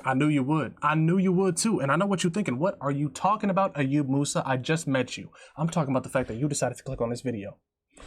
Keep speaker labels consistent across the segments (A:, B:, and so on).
A: I knew you would. I knew you would too. And I know what you're thinking. What are you talking about, Ayub Musa? I just met you. I'm talking about the fact that you decided to click on this video.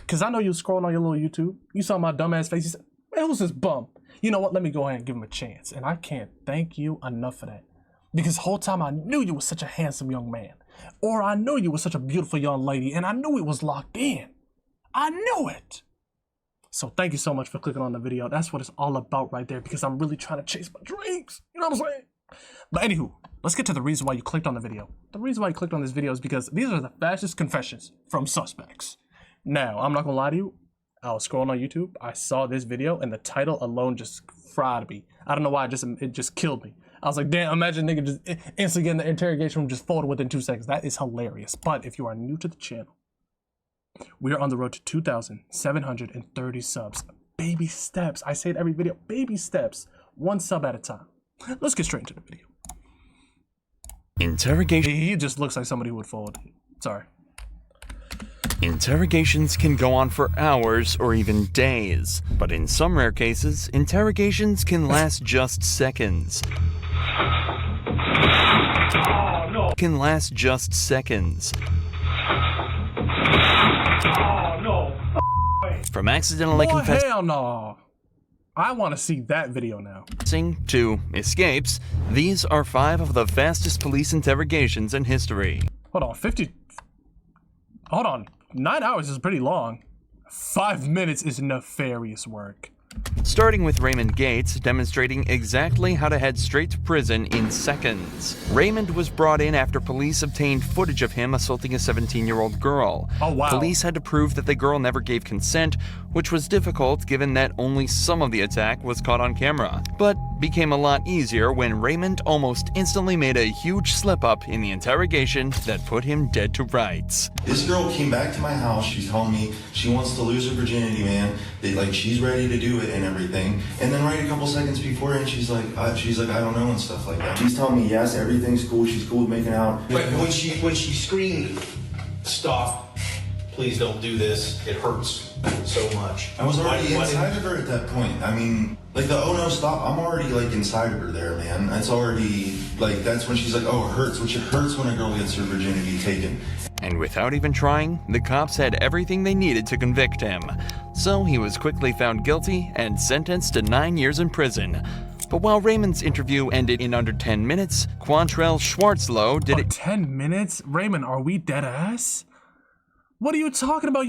A: Because I know you was scrolling on your little YouTube. You saw my dumbass face. You said, man, who's this bum? You know what? Let me go ahead and give him a chance. And I can't thank you enough for that. Because the whole time I knew you were such a handsome young man. Or I knew you were such a beautiful young lady. And I knew it was locked in. I knew it. So thank you so much for clicking on the video. That's what it's all about right there. Because I'm really trying to chase my dreams. You know what I'm saying? But anywho, let's get to the reason why you clicked on the video. The reason why you clicked on this video is because these are the fastest confessions from suspects. Now, I'm not gonna lie to you. I was scrolling on YouTube. I saw this video and the title alone just fried me. I don't know why, it just killed me. I was like, damn, imagine nigga just instantly getting the interrogation room just folded within 2 seconds. That is hilarious. But if you are new to the channel, we are on the road to 2,730 subs. Baby steps. I say it every video. Baby steps. 1 sub at a time. Let's get straight into the video.
B: Interrogation.
A: He just looks like somebody who would fold. Sorry.
B: Interrogations can go on for hours or even days, but in some rare cases, interrogations can last just seconds.
A: Oh, no.
B: Can last just seconds.
A: Oh, no.
B: From accidentally confessing
A: hell no. I want to see that video now.
B: To escapes, these are 5 of the fastest police interrogations in history.
A: Hold on, 9 hours is pretty long. 5 minutes is nefarious work.
B: Starting with Raymond Gates, demonstrating exactly how to head straight to prison in seconds. Raymond was brought in after police obtained footage of him assaulting a 17-year-old girl.
A: Oh, wow.
B: Police had to prove that the girl never gave consent, which was difficult given that only some of the attack was caught on camera. But became a lot easier when Raymond almost instantly made a huge slip-up in the interrogation that put him dead to rights.
C: This girl came back to my house. She's telling me she wants to lose her virginity, man. She's ready to do it and everything. And then right a couple seconds before, and she's like, I don't know, and stuff like that. She's telling me, yes, everything's cool. She's cool with making out.
D: But when she screamed, stop, please don't do this. It hurts so much.
C: I was already inside of her at that point. I mean, like the oh no, stop. I'm already like inside of her there, man. It's already like, that's when she's like, oh, it hurts, which it hurts when a girl gets her virginity taken.
B: And without even trying, the cops had everything they needed to convict him. So he was quickly found guilty and sentenced to 9 years in prison. But while Raymond's interview ended in under 10 minutes, Quantrell Schwarzlow did it.
A: 10 minutes? Raymond, are we dead ass? What are you talking about?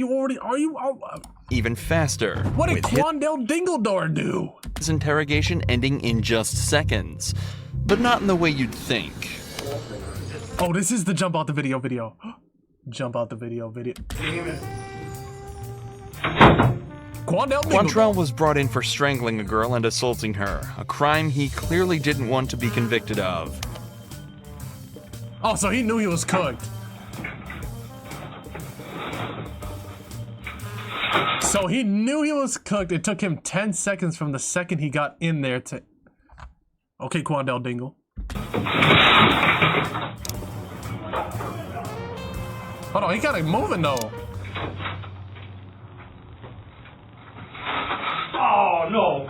B: Even faster.
A: What did Quandale Dingledore do?
B: His interrogation ending in just seconds. But not in the way you'd think.
A: Oh, this is the jump out the video. Jump out the video.
B: Quantrell was brought in for strangling a girl and assaulting her, a crime he clearly didn't want to be convicted of.
A: Oh, so he knew he was cooked. So he knew he was cooked. It took him 10 seconds from the second he got in there to... Okay, Quandale Dingle. Hold on, he got it moving though. Oh no.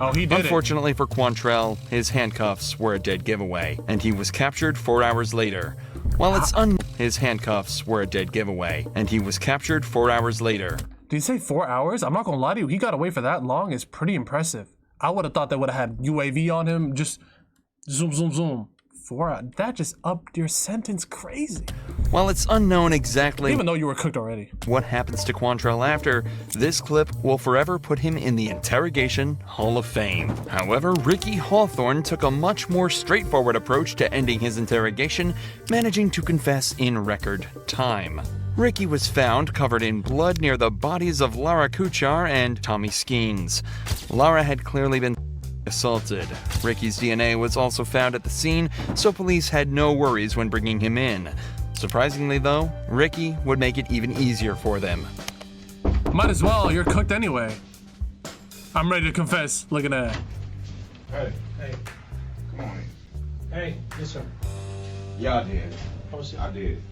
A: Oh, he did.
B: Unfortunately for Quantrell, his handcuffs were a dead giveaway, and he was captured 4 hours later. While it's his handcuffs were a dead giveaway, and he was captured 4 hours later.
A: Did he say 4 hours? I'm not gonna lie to you, he got away for that long. It's pretty impressive. I would have thought they would have had UAV on him, just zoom, zoom, zoom. 4 hours, that just upped your sentence crazy.
B: While it's unknown exactly,
A: even though you were cooked already,
B: what happens to Quantrell after, this clip will forever put him in the Interrogation Hall of Fame. However, Ricky Hawthorne took a much more straightforward approach to ending his interrogation, managing to confess in record time. Ricky was found covered in blood near the bodies of Lara Kuchar and Tommy Skeens. Lara had clearly been assaulted. Ricky's DNA was also found at the scene, so police had no worries when bringing him in. Surprisingly though, Ricky would make it even easier for them.
A: Might as well, you're cooked anyway. I'm ready to confess, look at that.
E: Hey, come on in.
F: Hey, yes sir.
E: Yeah, I did. I did.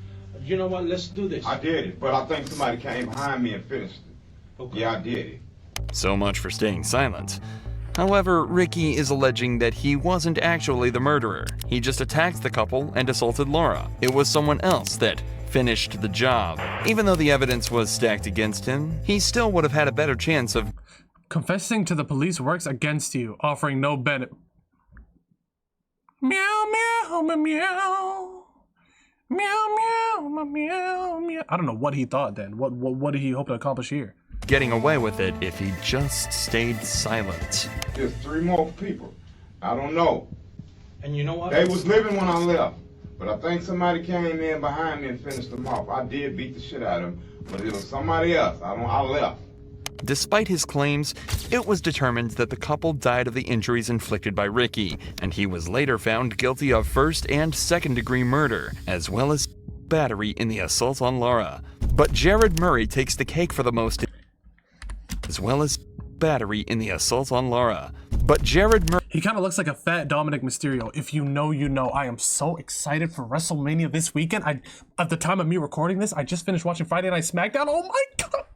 F: You know what, let's do this.
E: I did it, but I think somebody came behind me and finished it.
F: Okay.
E: Yeah, I did it.
B: So much for staying silent. However, Ricky is alleging that he wasn't actually the murderer. He just attacked the couple and assaulted Laura. It was someone else that finished the job. Even though the evidence was stacked against him, he still would have had a better chance of
A: Confessing to the police works against you, offering no benefit. Meow, meow, meow, meow. Meow, meow, meow, meow. I don't know what he thought then. What did he hope to accomplish here?
B: getting away with it if he just stayed silent.
E: There's 3 more people. I don't know.
F: And you know what?
E: They was living when I left, but I think somebody came in behind me and finished them off. I did beat the shit out of them, but it was somebody else. I left.
B: Despite his claims, it was determined that the couple died of the injuries inflicted by Ricky, and he was later found guilty of first and second-degree murder, as well as battery in the assault on Laura. But Jared Murray takes the cake for the most, as well as battery in the assault on Laura. But Jared Murray...
A: He kind of looks like a fat Dominic Mysterio. If you know, you know. I am so excited for WrestleMania this weekend. At the time of me recording this, I just finished watching Friday Night SmackDown. Oh my God!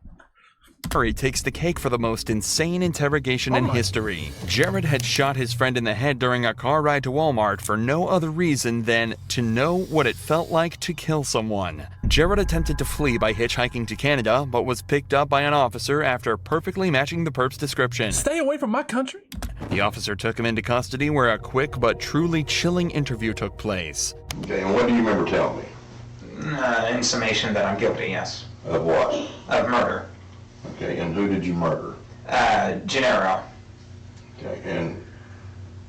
B: Murray takes the cake for the most insane interrogation in history. Jared had shot his friend in the head during a car ride to Walmart for no other reason than to know what it felt like to kill someone. Jared attempted to flee by hitchhiking to Canada, but was picked up by an officer after perfectly matching the perp's description.
A: Stay away from my country.
B: The officer took him into custody where a quick but truly chilling interview took place.
G: Okay, and what do you remember telling me?
H: In summation that I'm guilty, yes.
G: Of what?
H: Of murder.
G: Okay, and who did you murder?
H: Gennaro.
G: Okay, and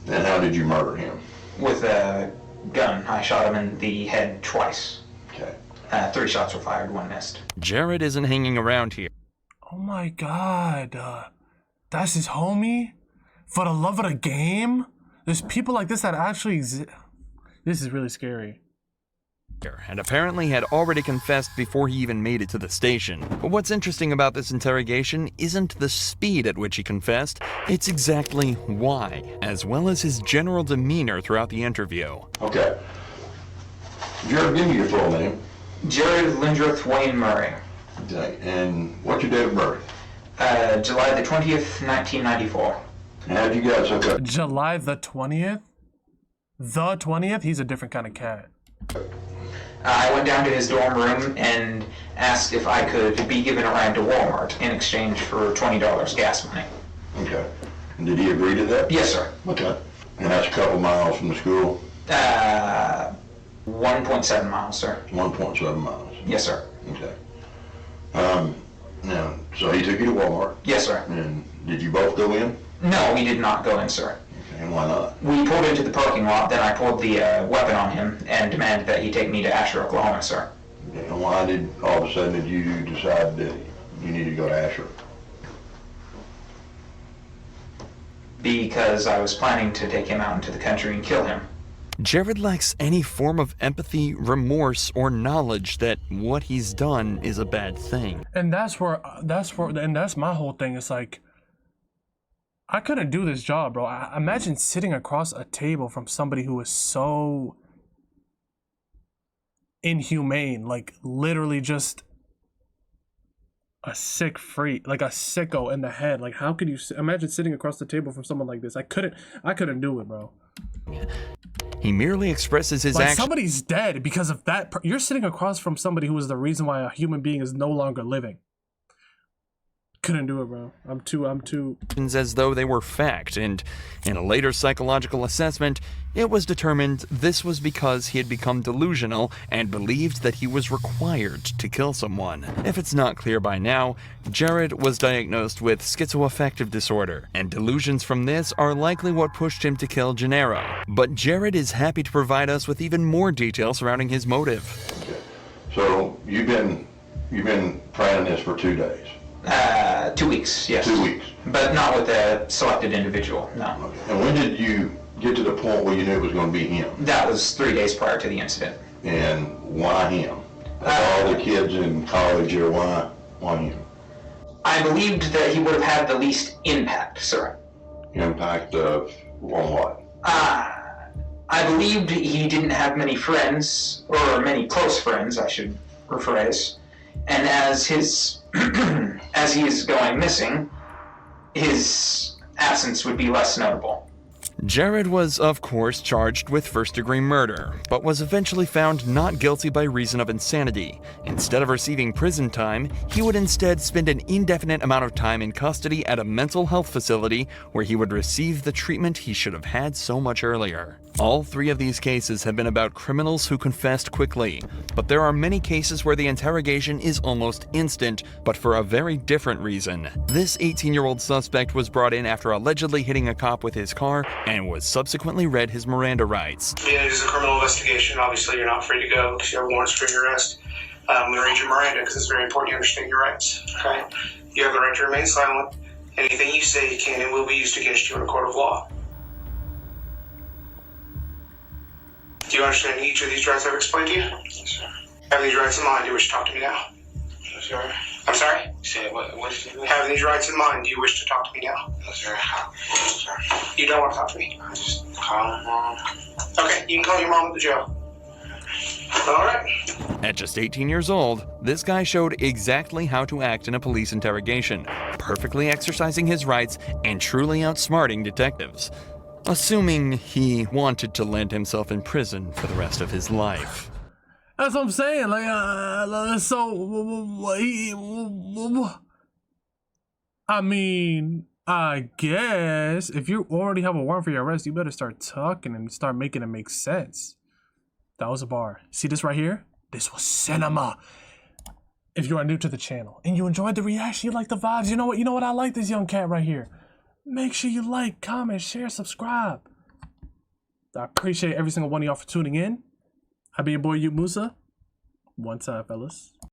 G: how did you murder him?
H: With a gun. I shot him in the head twice.
G: Okay.
H: 3 shots were fired, 1 missed.
B: Jared isn't hanging around here.
A: Oh my God. That's his homie? For the love of the game? There's people like this that actually exist. This is really scary.
B: And apparently had already confessed before he even made it to the station. But what's interesting about this interrogation isn't the speed at which he confessed, it's exactly why, as well as his general demeanor throughout the interview.
G: Okay. Jared, give me your full name.
H: Jared Lindruth Wayne Murray.
G: Okay, and what's your date of birth?
H: July the 20th, 1994.
G: And how'd you guys hook up?
A: July the 20th? The 20th? He's a different kind of cat.
H: I went down to his dorm room and asked if I could be given a ride to Walmart in exchange for $20 gas money.
G: Okay. And did he agree to that?
H: Yes, sir.
G: Okay. And that's a couple miles from the school?
H: 1.7 miles, sir.
G: 1.7 miles.
H: Yes, sir.
G: Okay. Now, so he took you to Walmart?
H: Yes, sir.
G: And did you both go in?
H: No, we did not go in, sir.
G: Okay, and why not?
H: We pulled into the parking lot, then I pulled the weapon on him and demanded that he take me to Asher, Oklahoma, sir.
G: Okay, and why did all of a sudden did you decide that you needed to go to Asher?
H: Because I was planning to take him out into the country and kill him.
B: Jared lacks any form of empathy, remorse, or knowledge that what he's done is a bad thing.
A: And that's my whole thing. It's like, I couldn't do this job, bro. Imagine sitting across a table from somebody who is so inhumane, like literally just a sick freak, like a sicko in the head. Like, how could you imagine sitting across the table from someone like this? I couldn't do it, bro.
B: He merely expresses his
A: like
B: actions.
A: Somebody's dead because of that. You're sitting across from somebody who is the reason why a human being is no longer living. Couldn't do it, bro. I'm too
B: as though they were fact, and in a later psychological assessment, it was determined this was because he had become delusional and believed that he was required to kill someone. If it's not clear by now, Jared was diagnosed with schizoaffective disorder, and delusions from this are likely what pushed him to kill Gennaro. But Jared is happy to provide us with even more detail surrounding his motive.
G: Okay. So you've been planning this for 2 days?
H: 2 weeks, yes.
G: 2 weeks.
H: But not with a selected individual, no.
G: Okay. And when did you get to the point where you knew it was going to be him?
H: That was 3 days prior to the incident.
G: And why him? Of all the kids in college here, why him?
H: I believed that he would have had the least impact, sir.
G: Impact of on what?
H: I believed he didn't have many friends, or many close friends, I should rephrase. And as he is going missing, his absence would be less notable.
B: Jared was, of course, charged with first-degree murder, but was eventually found not guilty by reason of insanity. Instead of receiving prison time, he would instead spend an indefinite amount of time in custody at a mental health facility where he would receive the treatment he should have had so much earlier. All 3 of these cases have been about criminals who confessed quickly, but there are many cases where the interrogation is almost instant, but for a very different reason. This 18-year-old suspect was brought in after allegedly hitting a cop with his car and was subsequently read his Miranda rights.
I: Being it is a criminal investigation, obviously you're not free to go because you have warrants for your arrest. I'm going to read your Miranda because it's very important you understand your rights. Okay? You have the right to remain silent. Anything you say can and will be used against you in a court of law. Do you understand each of these rights I've explained to you? Yes, sir. Have these rights in mind, do you wish to talk to me now? Yes, sir. I'm sorry? Say what have these rights in mind, do you wish to talk to me now? Yes, sir. Yes, sir. You don't want to talk to me? I just call my mom. Okay, you can call your mom at the jail. Alright.
B: At just 18 years old, this guy showed exactly how to act in a police interrogation, perfectly exercising his rights and truly outsmarting detectives. Assuming he wanted to land himself in prison for the rest of his life.
A: That's what I'm saying. Like, I mean, I guess if you already have a warrant for your arrest, you better start talking and start making it make sense. That was a bar. See this right here? This was cinema. If you are new to the channel and you enjoyed the reaction, you like the vibes, you know what? I like this young cat right here. Make sure you like, comment, share, subscribe. I appreciate every single one of y'all for tuning in. I be your boy, Musa. One time, fellas.